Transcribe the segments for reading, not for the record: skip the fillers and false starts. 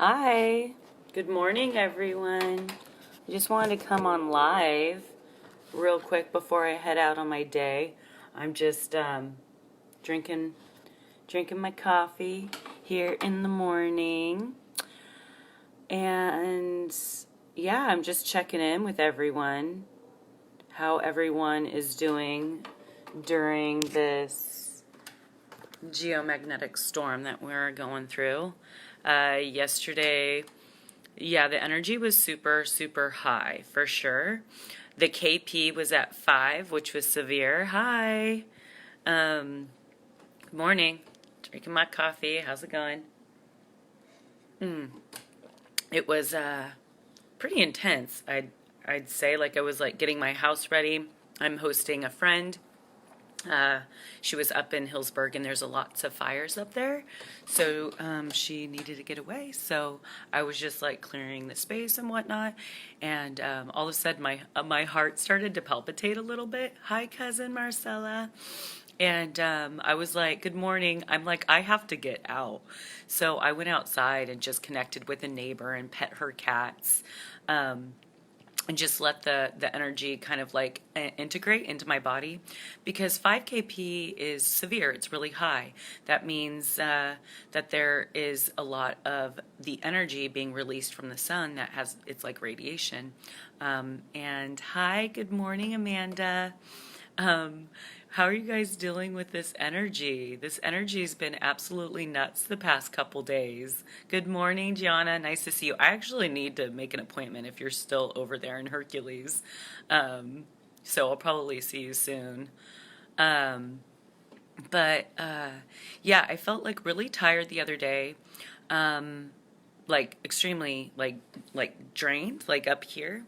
Hi, good morning, everyone. I just wanted to come on live real quick before I head out on my day. I'm just drinking my coffee here in the morning, and yeah, I'm just checking in with everyone, how everyone is doing during this geomagnetic storm that we're going through. Yesterday, yeah, the energy was super, super high for sure. The KP was at 5, which was severe. Hi. Good morning. Drinking my coffee. How's it going? It was pretty intense. I'd say, like, I was like getting my house ready. I'm hosting a friend. She was up in Hillsburg, and there's lots of fires up there, so she needed to get away. So I was just like clearing the space and whatnot, and all of a sudden my heart started to palpitate a little bit. Hi, cousin Marcella. And I was like, good morning. I'm like, I have to get out. So I went outside and just connected with a neighbor and pet her cats. And just let the energy kind of like integrate into my body, because 5 kp is severe. It's really high. That means that there is a lot of the energy being released from the sun that has, it's like radiation. And hi, good morning, Amanda. How are you guys dealing with this energy? This energy has been absolutely nuts the past couple days. Good morning, Gianna. Nice to see you. I actually need to make an appointment if you're still over there in Hercules. So I'll probably see you soon. Yeah, I felt like really tired the other day. Like extremely like drained, like up here.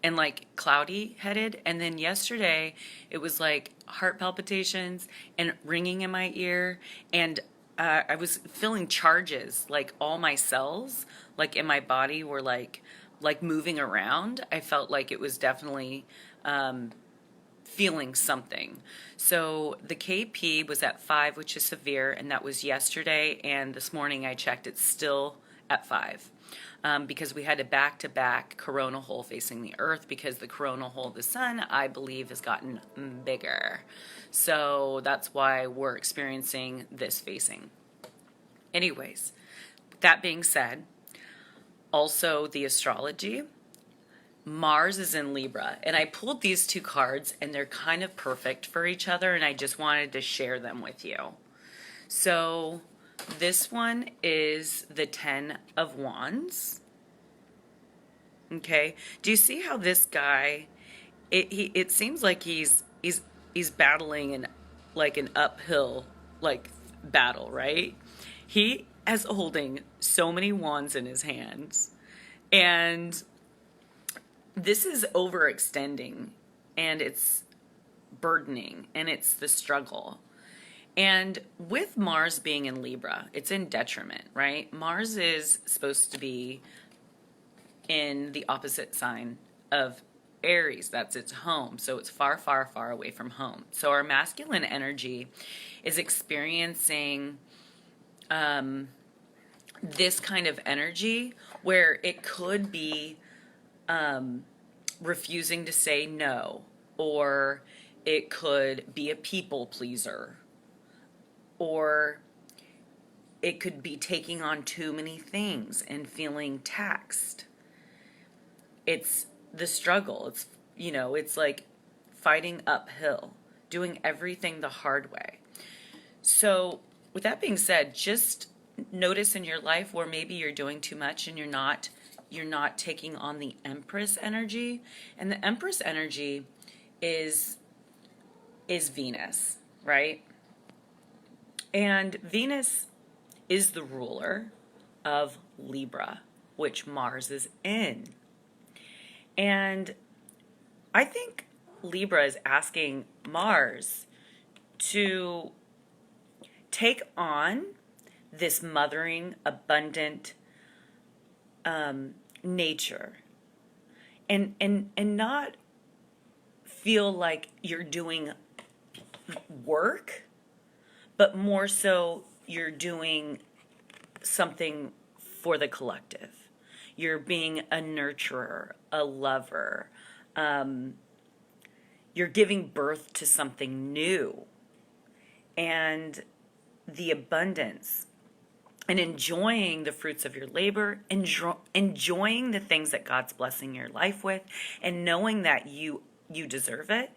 And like cloudy headed. And then yesterday it was like heart palpitations and ringing in my ear. And I was feeling charges, like all my cells, like in my body were like moving around. I felt like it was definitely feeling something. So the KP was at 5, which is severe, and that was yesterday. And this morning I checked, it's still at 5. Because we had a back-to-back corona hole facing the earth, because the corona hole of the sun, I believe, has gotten bigger. So that's why we're experiencing this facing. Anyways, that being said, also the astrology, Mars is in Libra, and I pulled these two cards, and they're kind of perfect for each other, and I just wanted to share them with you. So this one is the 10 of Wands. Okay. Do you see how this guy, it seems like he's battling an uphill like battle, right? He is holding so many wands in his hands, and this is overextending, and it's burdening, and it's the struggle. And with Mars being in Libra, it's in detriment, right? Mars is supposed to be in the opposite sign of Aries. That's its home. So it's far, far, far away from home. So our masculine energy is experiencing this kind of energy where it could be refusing to say no, or it could be a people pleaser, or it could be taking on too many things and feeling taxed. It's the struggle. It's like fighting uphill, doing everything the hard way. So with that being said, just notice in your life where maybe you're doing too much and you're not taking on the Empress energy. And the Empress energy is Venus, right? And Venus is the ruler of Libra, which Mars is in. And I think Libra is asking Mars to take on this mothering, abundant nature, and not feel like you're doing work, but more so you're doing something for the collective. You're being a nurturer, a lover. You're giving birth to something new. And the abundance and enjoying the fruits of your labor, enjoying the things that God's blessing your life with, and knowing that you deserve it,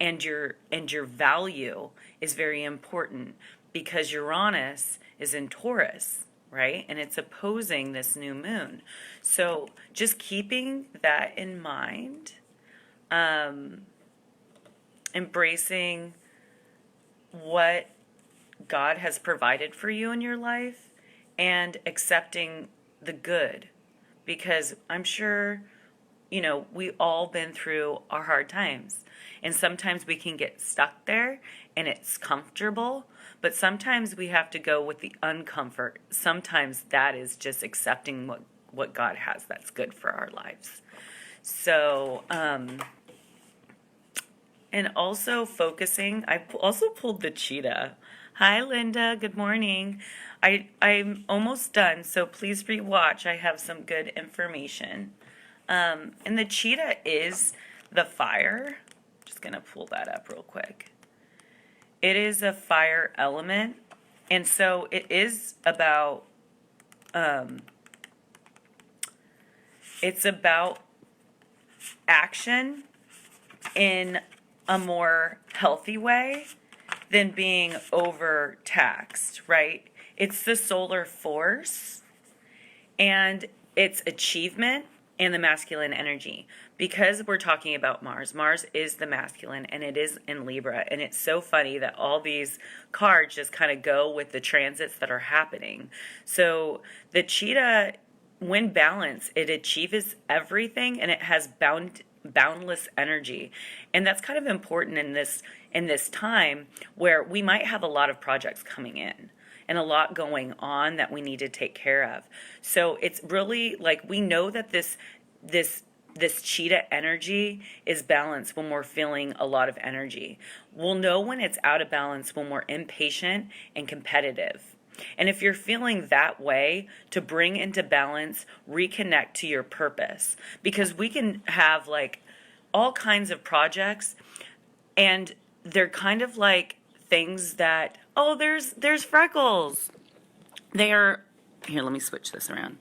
and your value is very important, because Uranus is in Taurus, right? And it's opposing this new moon. So just keeping that in mind, embracing what God has provided for you in your life, and accepting the good, because I'm sure, we all been through our hard times, and sometimes we can get stuck there and it's comfortable, but sometimes we have to go with the uncomfort. Sometimes that is just accepting what God has that's good for our lives. So, and also focusing, I also pulled the cheetah. Hi, Linda. Good morning. I'm almost done, so please rewatch. I have some good information. And the cheetah is the fire. Just going to pull that up real quick. It is a fire element. And so it is about, it's about action in a more healthy way than being overtaxed, right? It's the solar force, and it's achievement and the masculine energy. Because we're talking about Mars, Mars is the masculine, and it is in Libra. And it's so funny that all these cards just kind of go with the transits that are happening. So the cheetah, when balanced, it achieves everything, and it has boundless energy. And that's kind of important in this time where we might have a lot of projects coming in and a lot going on that we need to take care of. So it's really like, we know that this cheetah energy is balanced when we're feeling a lot of energy. We'll know when it's out of balance when we're impatient and competitive. And if you're feeling that way, to bring into balance, reconnect to your purpose. Because we can have like all kinds of projects, and they're kind of like things that, oh, there's Freckles. Here, let me switch this around.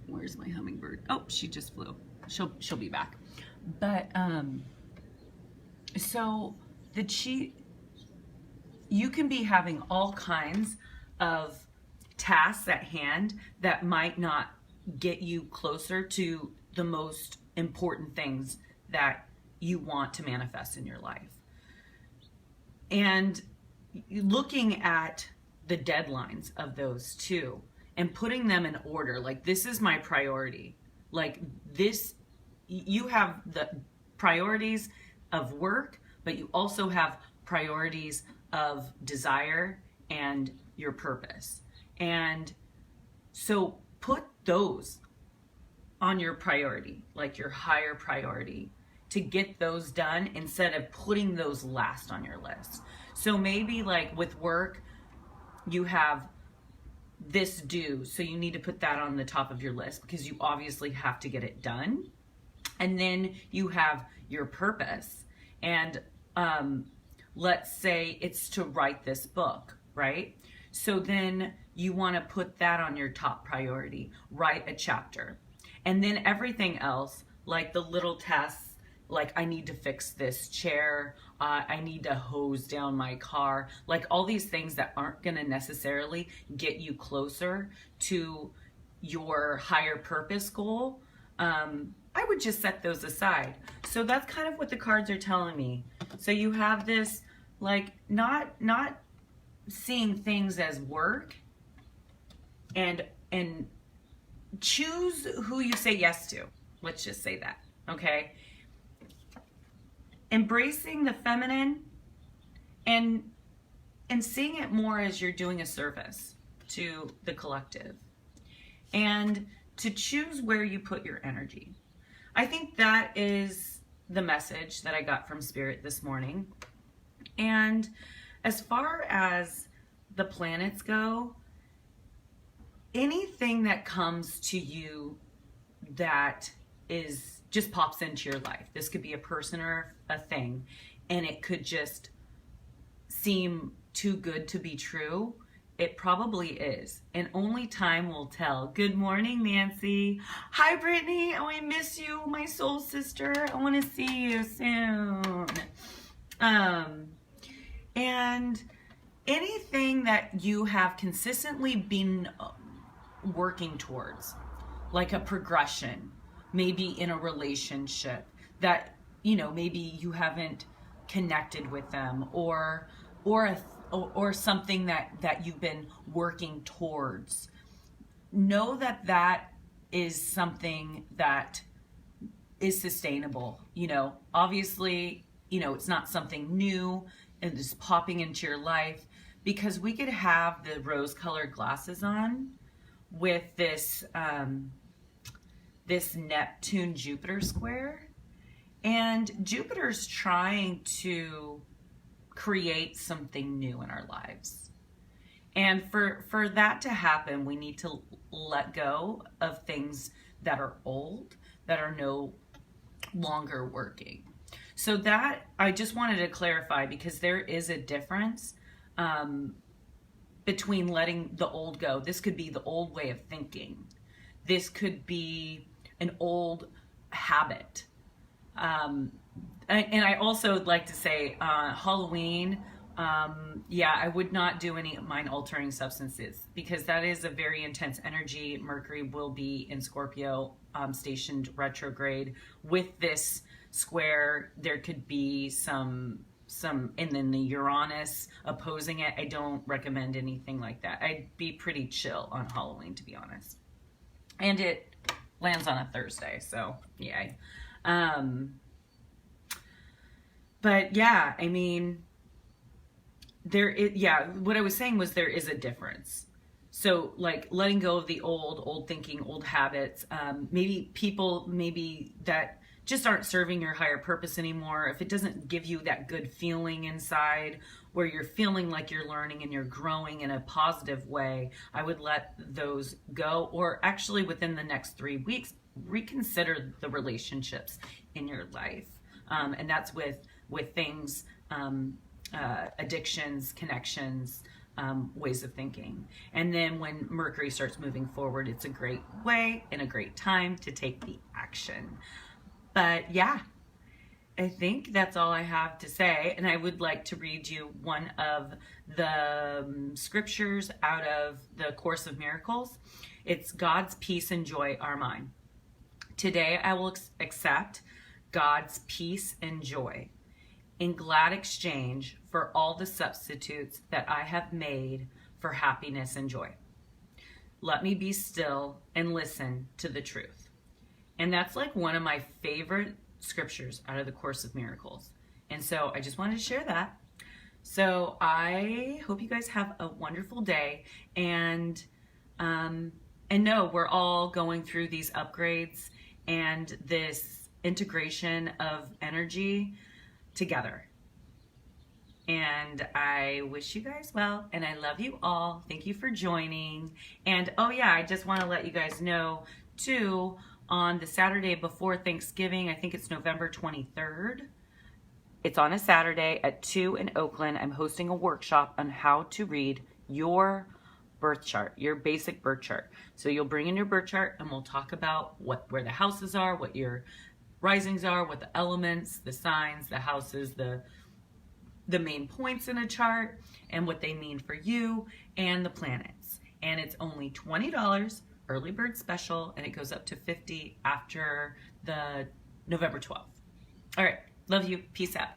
Where's my hummingbird? Oh, she just flew. She'll be back. But so you can be having all kinds of tasks at hand that might not get you closer to the most important things that you want to manifest in your life. And looking at the deadlines of those too, and putting them in order, like, this is my priority. Like this, you have the priorities of work, but you also have priorities of desire and your purpose. And so put those on your priority, like your higher priority, to get those done instead of putting those last on your list. So maybe like with work, you have this due, so you need to put that on the top of your list because you obviously have to get it done. And then you have your purpose. And let's say it's to write this book, right? So then you want to put that on your top priority, write a chapter. And then everything else, like the little tasks, like I need to fix this chair, I need to hose down my car, like all these things that aren't going to necessarily get you closer to your higher purpose goal, I would just set those aside. So that's kind of what the cards are telling me. So you have this, like, not seeing things as work, and choose who you say yes to. Let's just say that, okay? Embracing the feminine and seeing it more as you're doing a service to the collective, and to choose where you put your energy. I think that is the message that I got from Spirit this morning. And as far as the planets go, anything that comes to you that is just pops into your life. This could be a person or a thing, and it could just seem too good to be true. It probably is, and only time will tell. Good morning, Nancy. Hi, Brittany. Oh, I miss you, my soul sister. I want to see you soon. And anything that you have consistently been working towards, like a progression, maybe in a relationship that, you know, maybe you haven't connected with them, or something that you've been working towards. Know that that is something that is sustainable. You know, obviously, you know, it's not something new and just popping into your life, because we could have the rose-colored glasses on with this this Neptune-Jupiter square, and Jupiter's trying to create something new in our lives. And for that to happen, we need to let go of things that are old, that are no longer working. So that, I just wanted to clarify, because there is a difference between letting the old go. This could be the old way of thinking. This could be an old habit. And I also would like to say, Halloween, yeah, I would not do any mind-altering substances, because that is a very intense energy. Mercury will be in Scorpio, stationed retrograde. With this square, there could be some, and then the Uranus opposing it. I don't recommend anything like that. I'd be pretty chill on Halloween, to be honest. And it lands on a Thursday, so yay. But yeah, I mean, what I was saying was there is a difference. So like letting go of the old thinking, old habits, maybe people that just aren't serving your higher purpose anymore. If it doesn't give you that good feeling inside where you're feeling like you're learning and you're growing in a positive way, I would let those go. Or actually within the next 3 weeks, reconsider the relationships in your life. And that's with things, addictions, connections, ways of thinking. And then when Mercury starts moving forward, it's a great way and a great time to take the action. But yeah, I think that's all I have to say. And I would like to read you one of the scriptures out of the Course of Miracles. It's God's peace and joy are mine. Today I will accept God's peace and joy in glad exchange for all the substitutes that I have made for happiness and joy. Let me be still and listen to the truth. And that's like one of my favorite scriptures out of the Course of Miracles. And so I just wanted to share that. So I hope you guys have a wonderful day, and know we're all going through these upgrades and this integration of energy together. And I wish you guys well, and I love you all. Thank you for joining. And oh yeah, I just want to let you guys know too, on the Saturday before Thanksgiving, I think it's November 23rd. It's on a Saturday at 2 in Oakland. I'm hosting a workshop on how to read your birth chart, your basic birth chart. So you'll bring in your birth chart and we'll talk about where the houses are, what your risings are, what the elements, the signs, the houses, the main points in a chart, and what they mean for you and the planets. And it's only $20. Early bird special, and it goes up to $50 after the November 12th. All right, love you. Peace out.